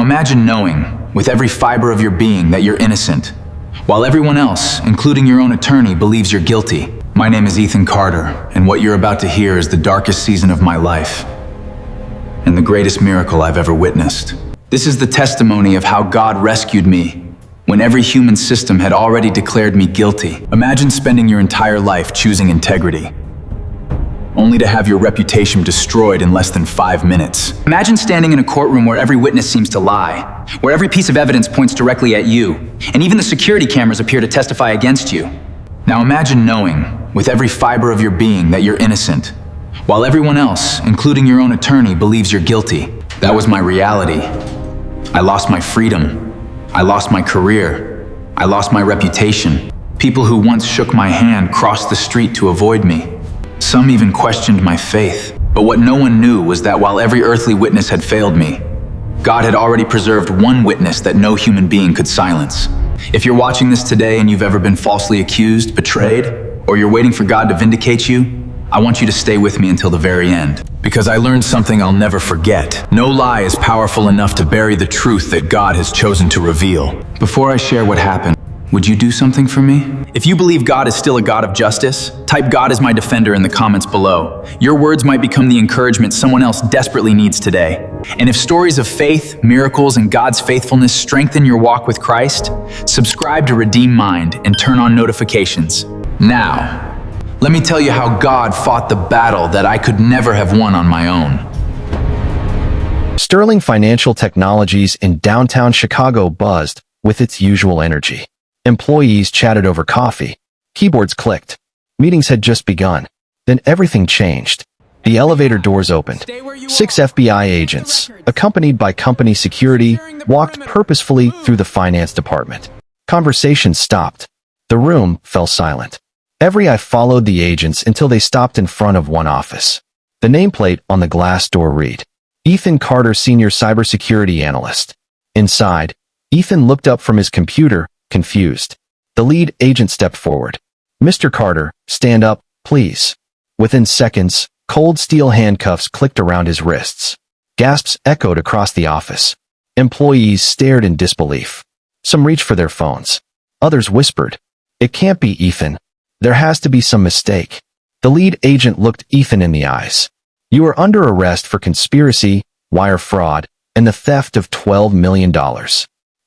imagine knowing, with every fiber of your being, that you're innocent, while everyone else, including your own attorney, believes you're guilty. My name is Ethan Carter, and what you're about to hear is the darkest season of my life, and the greatest miracle I've ever witnessed. This is the testimony of how God rescued me when every human system had already declared me guilty. Imagine spending your entire life choosing integrity, only to have your reputation destroyed in less than 5 minutes. Imagine standing in a courtroom where every witness seems to lie, where every piece of evidence points directly at you, and even the security cameras appear to testify against you. Now imagine knowing, with every fiber of your being, that you're innocent, while everyone else, including your own attorney, believes you're guilty. That was my reality. I lost my freedom. I lost my career. I lost my reputation. People who once shook my hand crossed the street to avoid me. Some even questioned my faith. But what no one knew was that while every earthly witness had failed me, God had already preserved one witness that no human being could silence. If you're watching this today and you've ever been falsely accused, betrayed, or you're waiting for God to vindicate you, I want you to stay with me until the very end. Because I learned something I'll never forget. No lie is powerful enough to bury the truth that God has chosen to reveal. Before I share what happened, would you do something for me? If you believe God is still a God of justice, type "God is my defender" in the comments below. Your words might become the encouragement someone else desperately needs today. And if stories of faith, miracles, and God's faithfulness strengthen your walk with Christ, subscribe to Redeem Mind and turn on notifications. Now, let me tell you how God fought the battle that I could never have won on my own. Sterling Financial Technologies in downtown Chicago buzzed with its usual energy. Employees chatted over coffee. Keyboards clicked. Meetings had just begun. Then everything changed. The elevator doors opened. 6 FBI agents, accompanied by company security, walked purposefully through the finance department. Conversation stopped. The room fell silent. Every eye followed the agents until they stopped in front of one office. The nameplate on the glass door read, Ethan Carter, Senior Cybersecurity Analyst. Inside, Ethan looked up from his computer, confused. The lead agent stepped forward. Mr. Carter, stand up, please. Within seconds, cold steel handcuffs clicked around his wrists. Gasps echoed across the office. Employees stared in disbelief. Some reached for their phones. Others whispered, "It can't be Ethan. There has to be some mistake." The lead agent looked Ethan in the eyes. "You are under arrest for conspiracy, wire fraud, and the theft of $12 million.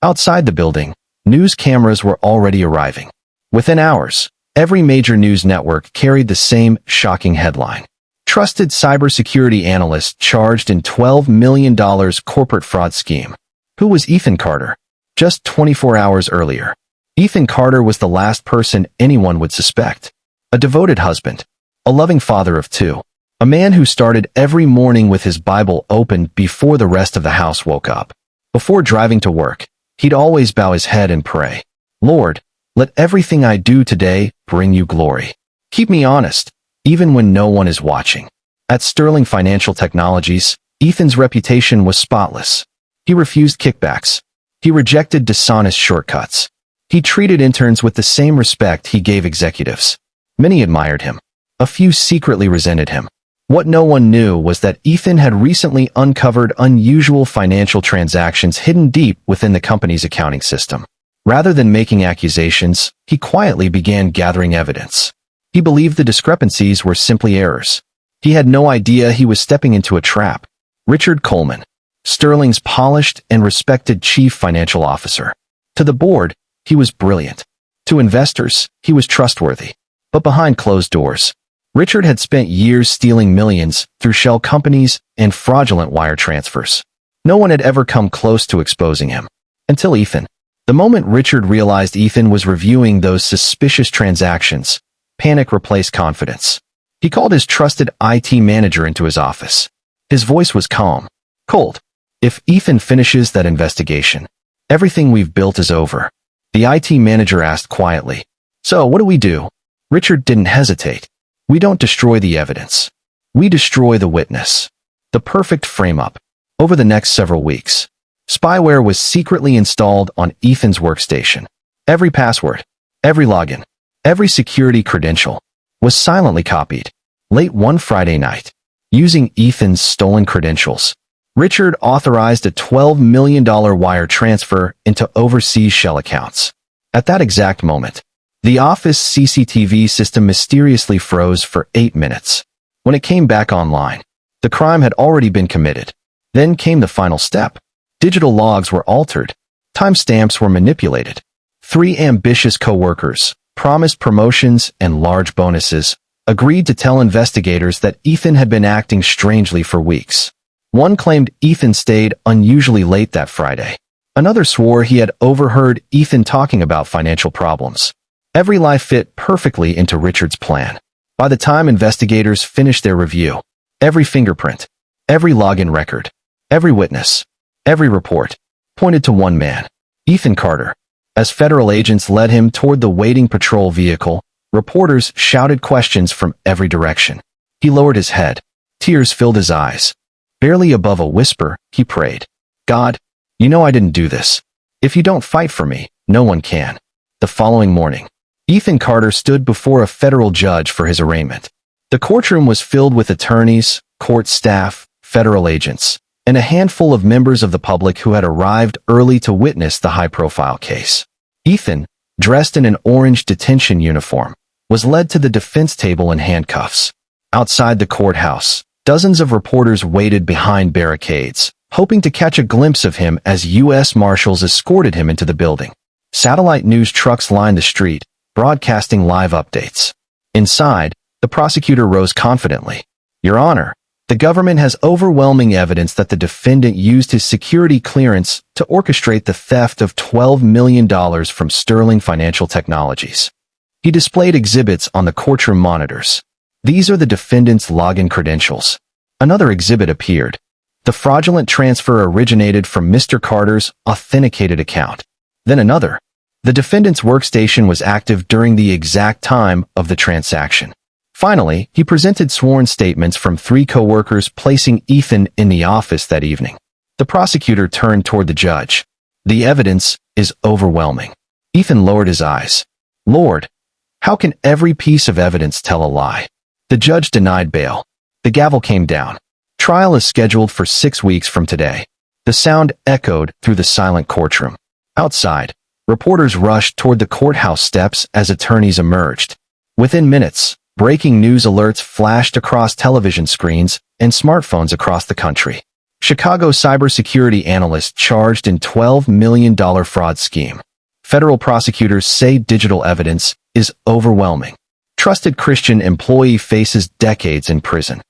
Outside the building, news cameras were already arriving. Within hours, every major news network carried the same shocking headline. Trusted cybersecurity analyst charged in $12 million corporate fraud scheme. Who was Ethan Carter? Just 24 hours earlier, Ethan Carter was the last person anyone would suspect. A devoted husband, a loving father of 2, a man who started every morning with his Bible open before the rest of the house woke up. Before driving to work, he'd always bow his head and pray, "Lord, let everything I do today bring you glory. Keep me honest, even when no one is watching." At Sterling Financial Technologies, Ethan's reputation was spotless. He refused kickbacks. He rejected dishonest shortcuts. He treated interns with the same respect he gave executives. Many admired him. A few secretly resented him. What no one knew was that Ethan had recently uncovered unusual financial transactions hidden deep within the company's accounting system. Rather than making accusations, he quietly began gathering evidence. He believed the discrepancies were simply errors. He had no idea he was stepping into a trap. Richard Coleman, Sterling's polished and respected chief financial officer. To the board, he was brilliant. To investors, he was trustworthy. But behind closed doors, Richard had spent years stealing millions through shell companies and fraudulent wire transfers. No one had ever come close to exposing him. Until Ethan. The moment Richard realized Ethan was reviewing those suspicious transactions, panic replaced confidence. He called his trusted IT manager into his office. His voice was calm, cold. "If Ethan finishes that investigation, everything we've built is over." The IT manager asked quietly, "So what do we do?" Richard didn't hesitate. "We don't destroy the evidence. We destroy the witness." The perfect frame-up. Over the next several weeks, spyware was secretly installed on Ethan's workstation. Every password, every login, every security credential was silently copied. Late one Friday night, using Ethan's stolen credentials, Richard authorized a $12 million wire transfer into overseas shell accounts. At that exact moment, the office CCTV system mysteriously froze for 8 minutes. When it came back online, the crime had already been committed. Then came the final step. Digital logs were altered. Timestamps were manipulated. 3 ambitious co-workers, promised promotions and large bonuses, agreed to tell investigators that Ethan had been acting strangely for weeks. One claimed Ethan stayed unusually late that Friday. Another swore he had overheard Ethan talking about financial problems. Every lie fit perfectly into Richard's plan. By the time investigators finished their review, every fingerprint, every login record, every witness, every report pointed to one man, Ethan Carter. As federal agents led him toward the waiting patrol vehicle, reporters shouted questions from every direction. He lowered his head. Tears filled his eyes. Barely above a whisper, he prayed, "God, you know I didn't do this. If you don't fight for me, no one can." The following morning, Ethan Carter stood before a federal judge for his arraignment. The courtroom was filled with attorneys, court staff, federal agents, and a handful of members of the public who had arrived early to witness the high-profile case. Ethan, dressed in an orange detention uniform, was led to the defense table in handcuffs. Outside the courthouse, dozens of reporters waited behind barricades, hoping to catch a glimpse of him as U.S. Marshals escorted him into the building. Satellite news trucks lined the street, broadcasting live updates. Inside, the prosecutor rose confidently. "Your Honor, the government has overwhelming evidence that the defendant used his security clearance to orchestrate the theft of $12 million from Sterling Financial Technologies." He displayed exhibits on the courtroom monitors. "These are the defendant's login credentials." Another exhibit appeared. The fraudulent transfer originated from Mr. Carter's authenticated account. Then another. The defendant's workstation was active during the exact time of the transaction. Finally, he presented sworn statements from 3 co-workers placing Ethan in the office that evening. The prosecutor turned toward the judge. "The evidence is overwhelming." Ethan lowered his eyes. "Lord, how can every piece of evidence tell a lie?" The judge denied bail. The gavel came down. Trial is scheduled for 6 weeks from today. The sound echoed through the silent courtroom. Outside, reporters rushed toward the courthouse steps as attorneys emerged. Within minutes, breaking news alerts flashed across television screens and smartphones across the country. Chicago cybersecurity analyst charged in $12 million fraud scheme. Federal prosecutors say digital evidence is overwhelming. Trusted Christian employee faces decades in prison.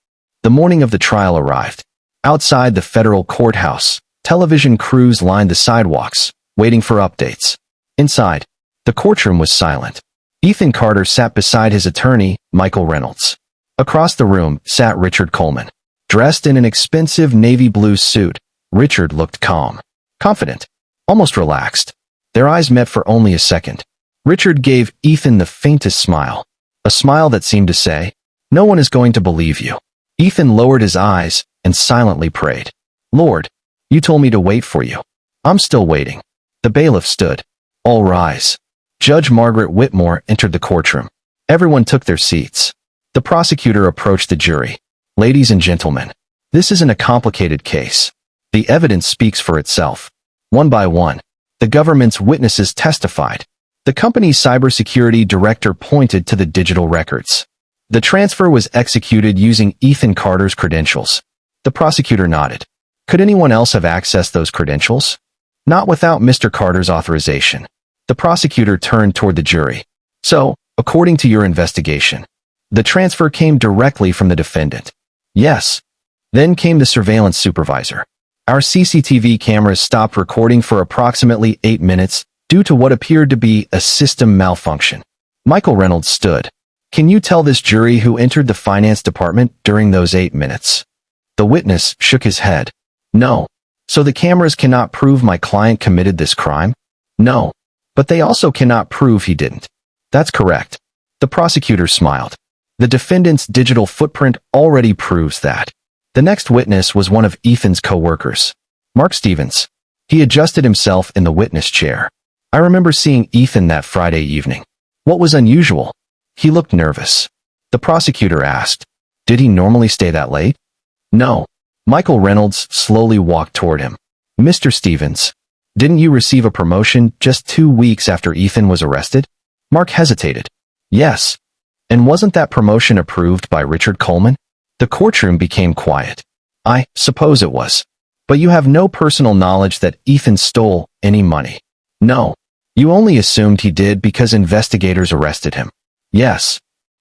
The morning of the trial arrived. Outside the federal courthouse, television crews lined the sidewalks, waiting for updates. Inside, the courtroom was silent. Ethan Carter sat beside his attorney, Michael Reynolds. Across the room sat Richard Coleman. Dressed in an expensive navy blue suit, Richard looked calm, confident, almost relaxed. Their eyes met for only a second. Richard gave Ethan the faintest smile, a smile that seemed to say, "No one is going to believe you." Ethan lowered his eyes and silently prayed, "Lord, you told me to wait for you. I'm still waiting." The bailiff stood. "All rise." Judge Margaret Whitmore entered the courtroom. Everyone took their seats. The prosecutor approached the jury. "Ladies and gentlemen, this isn't a complicated case. The evidence speaks for itself." One by one, the government's witnesses testified. The company's cybersecurity director pointed to the digital records. The transfer was executed using Ethan Carter's credentials. The prosecutor nodded. Could anyone else have accessed those credentials? Not without Mr. Carter's authorization. The prosecutor turned toward the jury. So, according to your investigation, the transfer came directly from the defendant. Yes. Then came the surveillance supervisor. Our CCTV cameras stopped recording for approximately 8 minutes due to what appeared to be a system malfunction. Michael Reynolds stood. Can you tell this jury who entered the finance department during those 8 minutes? The witness shook his head. No. So the cameras cannot prove my client committed this crime? No. But they also cannot prove he didn't. That's correct. The prosecutor smiled. The defendant's digital footprint already proves that. The next witness was one of Ethan's co-workers, Mark Stevens. He adjusted himself in the witness chair. I remember seeing Ethan that Friday evening. What was unusual? He looked nervous. The prosecutor asked, did he normally stay that late? No. Michael Reynolds slowly walked toward him. Mr. Stevens, didn't you receive a promotion just 2 weeks after Ethan was arrested? Mark hesitated. Yes. And wasn't that promotion approved by Richard Coleman? The courtroom became quiet. I suppose it was. But you have no personal knowledge that Ethan stole any money. No. You only assumed he did because investigators arrested him. Yes.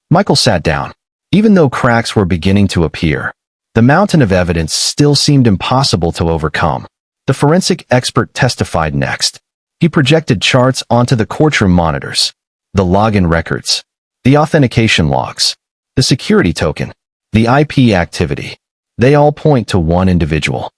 Michael sat down. Even though cracks were beginning to appear, the mountain of evidence still seemed impossible to overcome. The forensic expert testified next. He projected charts onto the courtroom monitors. The login records. The authentication logs. The security token. The IP activity. They all point to one individual.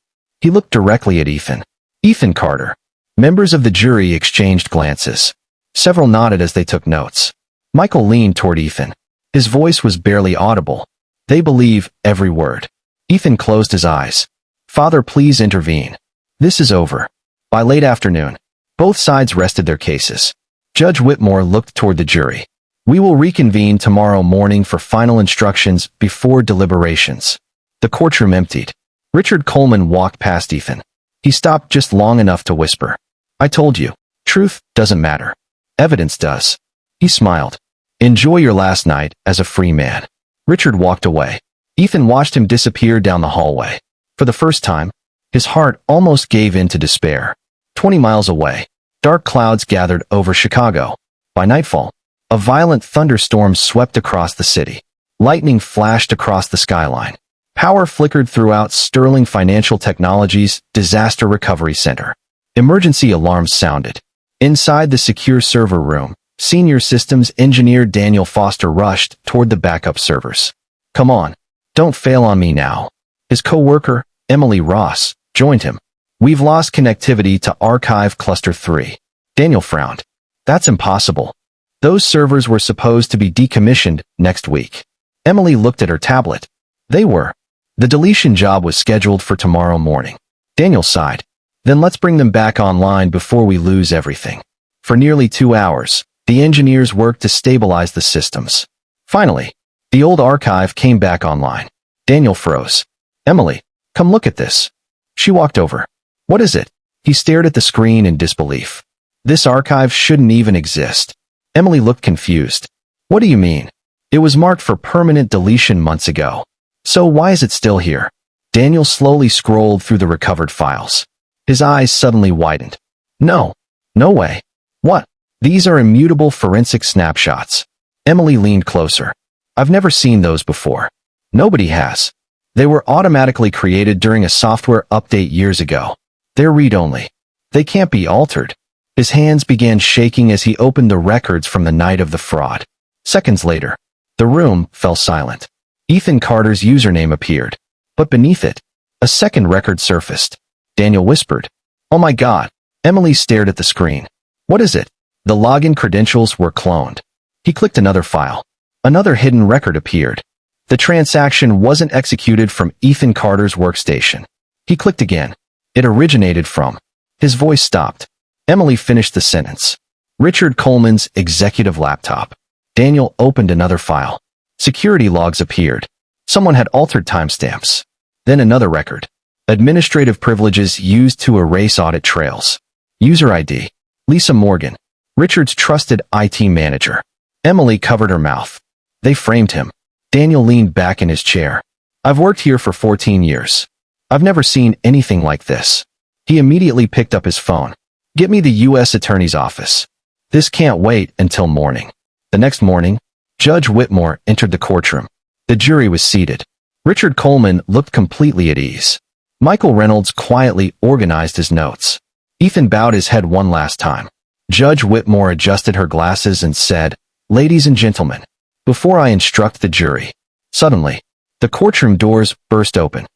He looked directly at Ethan. Ethan Carter. Members of the jury exchanged glances. Several nodded as they took notes. Michael leaned toward Ethan. His voice was barely audible. They believe every word. Ethan closed his eyes. Father, please intervene. This is over. By late afternoon, both sides rested their cases. Judge Whitmore looked toward the jury. We will reconvene tomorrow morning for final instructions before deliberations. The courtroom emptied. Richard Coleman walked past Ethan. He stopped just long enough to whisper. I told you, truth doesn't matter. Evidence does. He smiled. Enjoy your last night as a free man. Richard walked away. Ethan watched him disappear down the hallway. For the first time, his heart almost gave in to despair. 20 miles away, dark clouds gathered over Chicago. By nightfall, a violent thunderstorm swept across the city. Lightning flashed across the skyline. Power flickered throughout Sterling Financial Technologies' Disaster Recovery Center. Emergency alarms sounded. Inside the secure server room, Senior Systems Engineer Daniel Foster rushed toward the backup servers. Come on, don't fail on me now. His co-worker, Emily Ross, joined him. We've lost connectivity to Archive Cluster 3. Daniel frowned. That's impossible. Those servers were supposed to be decommissioned next week. Emily looked at her tablet. They were. The deletion job was scheduled for tomorrow morning. Daniel sighed. Then let's bring them back online before we lose everything. For nearly 2 hours, the engineers worked to stabilize the systems. Finally, the old archive came back online. Daniel froze. Emily, come look at this. She walked over. What is it? He stared at the screen in disbelief. This archive shouldn't even exist. Emily looked confused. What do you mean? It was marked for permanent deletion months ago. So why is it still here? Daniel slowly scrolled through the recovered files. His eyes suddenly widened. No. No way. What? These are immutable forensic snapshots. Emily leaned closer. I've never seen those before. Nobody has. They were automatically created during a software update years ago. They're read-only. They can't be altered. His hands began shaking as he opened the records from the night of the fraud. Seconds later, the room fell silent. Ethan Carter's username appeared. But beneath it, a second record surfaced. Daniel whispered. Oh my God. Emily stared at the screen. What is it? The login credentials were cloned. He clicked another file. Another hidden record appeared. The transaction wasn't executed from Ethan Carter's workstation. He clicked again. It originated from. His voice stopped. Emily finished the sentence. Richard Coleman's executive laptop. Daniel opened another file. Security logs appeared. Someone had altered timestamps. Then another record. Administrative privileges used to erase audit trails. User ID. Lisa Morgan. Richard's trusted IT manager. Emily covered her mouth. They framed him. Daniel leaned back in his chair. I've worked here for 14 years. I've never seen anything like this. He immediately picked up his phone. Get me the U.S. Attorney's office. This can't wait until morning. The next morning, Judge Whitmore entered the courtroom. The jury was seated. Richard Coleman looked completely at ease. Michael Reynolds quietly organized his notes. Ethan bowed his head one last time. Judge Whitmore adjusted her glasses and said, Ladies and gentlemen, before I instruct the jury. Suddenly, the courtroom doors burst open.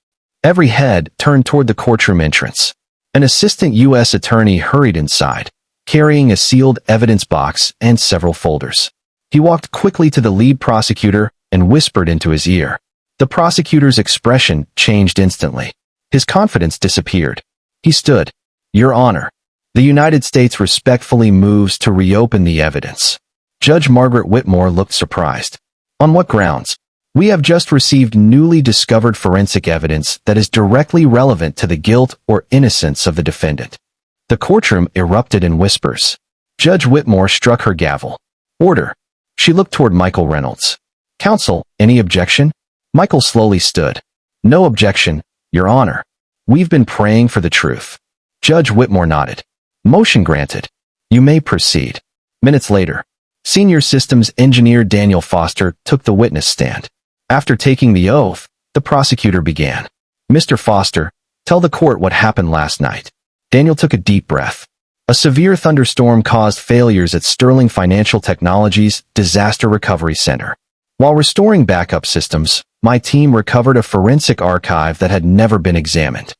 Every head turned toward the courtroom entrance. An assistant U.S. attorney hurried inside, carrying a sealed evidence box and several folders. He walked quickly to the lead prosecutor and whispered into his ear. The prosecutor's expression changed instantly. His confidence disappeared. He stood. Your Honor, the United States respectfully moves to reopen the evidence. Judge Margaret Whitmore looked surprised. On what grounds? We have just received newly discovered forensic evidence that is directly relevant to the guilt or innocence of the defendant. The courtroom erupted in whispers. Judge Whitmore struck her gavel. Order. She looked toward Michael Reynolds. Counsel, any objection? Michael slowly stood. No objection, Your Honor. We've been praying for the truth. Judge Whitmore nodded. Motion granted. You may proceed. Minutes later, Senior Systems Engineer Daniel Foster took the witness stand. After taking the oath, the prosecutor began. Mr. Foster, tell the court what happened last night. Daniel took a deep breath. A severe thunderstorm caused failures at Sterling Financial Technologies Disaster Recovery Center. While restoring backup systems, my team recovered a forensic archive that had never been examined.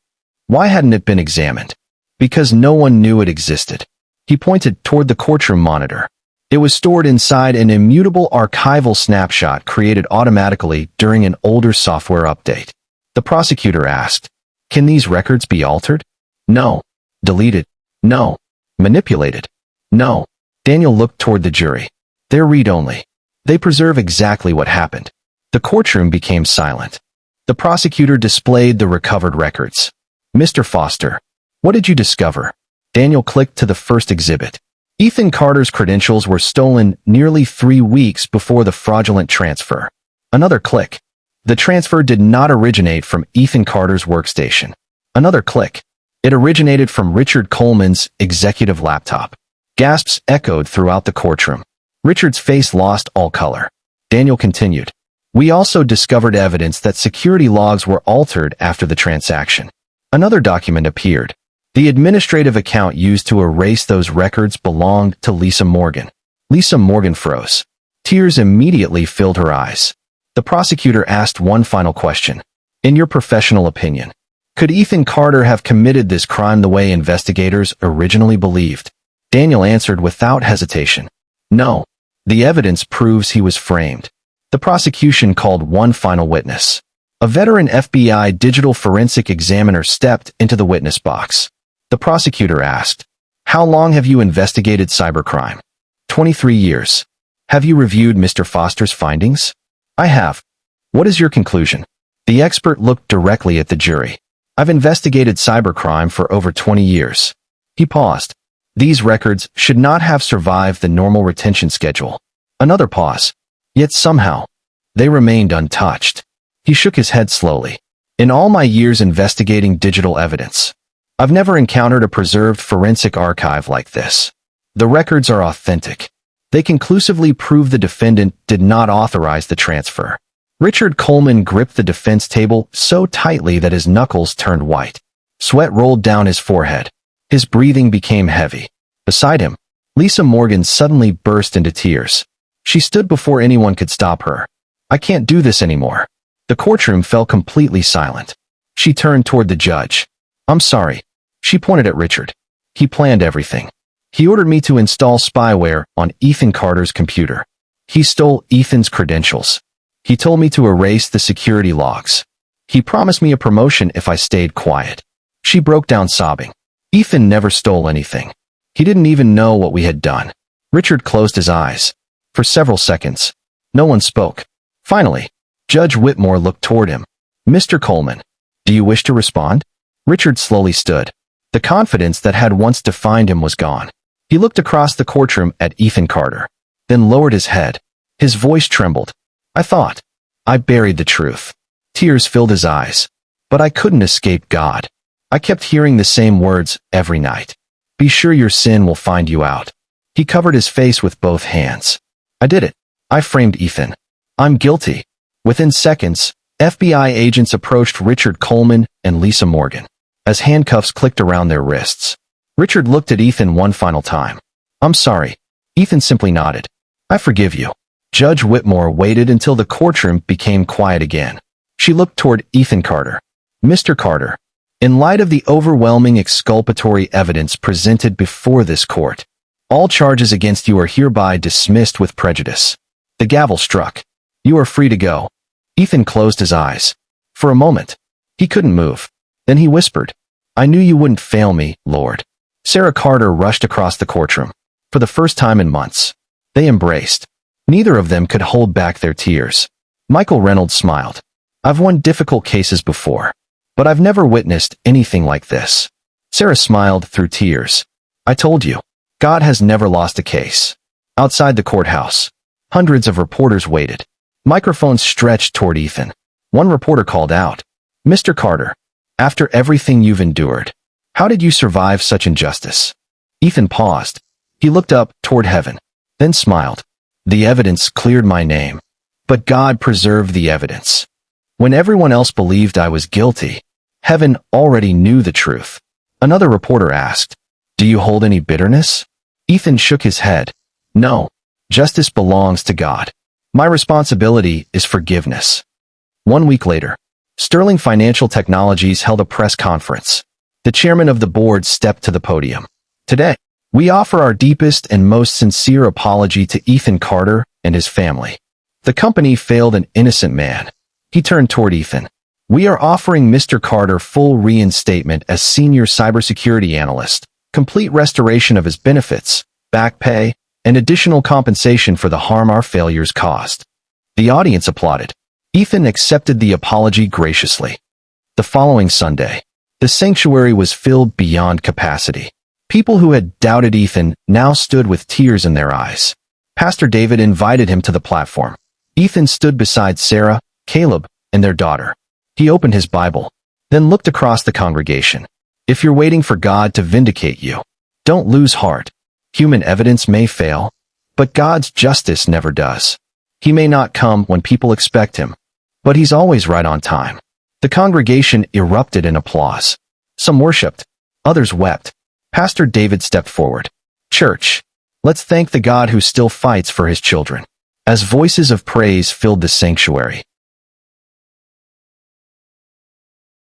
Why hadn't it been examined? Because no one knew it existed. He pointed toward the courtroom monitor. It was stored inside an immutable archival snapshot created automatically during an older software update. The prosecutor asked, "Can these records be altered?" "No." "Deleted?" "No." "Manipulated?" "No." Daniel looked toward the jury. "They're read-only. They preserve exactly what happened." The courtroom became silent. The prosecutor displayed the recovered records. "Mr. Foster, what did you discover?" Daniel clicked to the first exhibit. Ethan Carter's credentials were stolen nearly 3 weeks before the fraudulent transfer. Another click. The transfer did not originate from Ethan Carter's workstation. Another click. It originated from Richard Coleman's executive laptop. Gasps echoed throughout the courtroom. Richard's face lost all color. Daniel continued. "We also discovered evidence that security logs were altered after the transaction." Another document appeared. The administrative account used to erase those records belonged to Lisa Morgan. Lisa Morgan froze. Tears immediately filled her eyes. The prosecutor asked one final question. "In your professional opinion, could Ethan Carter have committed this crime the way investigators originally believed?" Daniel answered without hesitation. "No. The evidence proves he was framed." The prosecution called one final witness. A veteran FBI digital forensic examiner stepped into the witness box. The prosecutor asked, "How long have you investigated cybercrime?" 23 years. "Have you reviewed Mr. Foster's findings?" "I have." "What is your conclusion?" The expert looked directly at the jury. "I've investigated cybercrime for over 20 years. He paused. "These records should not have survived the normal retention schedule." Another pause. Yet somehow, they remained untouched. He shook his head slowly. "In all my years investigating digital evidence, I've never encountered a preserved forensic archive like this. The records are authentic. They conclusively prove the defendant did not authorize the transfer." Richard Coleman gripped the defense table so tightly that his knuckles turned white. Sweat rolled down his forehead. His breathing became heavy. Beside him, Lisa Morgan suddenly burst into tears. She stood before anyone could stop her. "I can't do this anymore." The courtroom fell completely silent. She turned toward the judge. "I'm sorry." She pointed at Richard. "He planned everything. He ordered me to install spyware on Ethan Carter's computer. He stole Ethan's credentials. He told me to erase the security logs. He promised me a promotion if I stayed quiet." She broke down sobbing. "Ethan never stole anything. He didn't even know what we had done." Richard closed his eyes. For several seconds, no one spoke. Finally, Judge Whitmore looked toward him. "Mr. Coleman, do you wish to respond?" Richard slowly stood. The confidence that had once defined him was gone. He looked across the courtroom at Ethan Carter, then lowered his head. His voice trembled. I buried the truth." Tears filled his eyes. "But I couldn't escape God. I kept hearing the same words every night. Be sure your sin will find you out." He covered his face with both hands. "I did it. I framed Ethan. I'm guilty." Within seconds, FBI agents approached Richard Coleman and Lisa Morgan. As handcuffs clicked around their wrists, Richard looked at Ethan one final time. "I'm sorry." Ethan simply nodded. "I forgive you." Judge Whitmore waited until the courtroom became quiet again. She looked toward Ethan Carter. "Mr. Carter, in light of the overwhelming exculpatory evidence presented before this court, all charges against you are hereby dismissed with prejudice." The gavel struck. "You are free to go." Ethan closed his eyes. For a moment, he couldn't move. Then he whispered, "I knew you wouldn't fail me, Lord." Sarah Carter rushed across the courtroom. For the first time in months, they embraced. Neither of them could hold back their tears. Michael Reynolds smiled. I've won difficult cases before, but I've never witnessed anything like this. Sarah smiled through tears. I told you, God has never lost a case. Outside the courthouse, hundreds of reporters waited. Microphones stretched toward Ethan. One reporter called out, Mr. Carter, after everything you've endured, how did you survive such injustice? Ethan paused. He looked up toward heaven, then smiled. The evidence cleared my name, but God preserved the evidence. When everyone else believed I was guilty, heaven already knew the truth. Another reporter asked, Do you hold any bitterness? Ethan shook his head. No, justice belongs to God. My responsibility is forgiveness. 1 week later, Sterling Financial Technologies held a press conference. The chairman of the board stepped to the podium. Today, we offer our deepest and most sincere apology to Ethan Carter and his family. The company failed an innocent man. He turned toward Ethan. We are offering Mr. Carter full reinstatement as senior cybersecurity analyst, complete restoration of his benefits, back pay, and additional compensation for the harm our failures caused. The audience applauded. Ethan accepted the apology graciously. The following Sunday, the sanctuary was filled beyond capacity. People who had doubted Ethan now stood with tears in their eyes. Pastor David invited him to the platform. Ethan stood beside Sarah, Caleb, and their daughter. He opened his Bible, then looked across the congregation. If you're waiting for God to vindicate you, don't lose heart. Human evidence may fail, but God's justice never does. He may not come when people expect him, but he's always right on time. The congregation erupted in applause. Some worshiped, others wept. Pastor David stepped forward. Church, let's thank the God who still fights for his children. As voices of praise filled the sanctuary,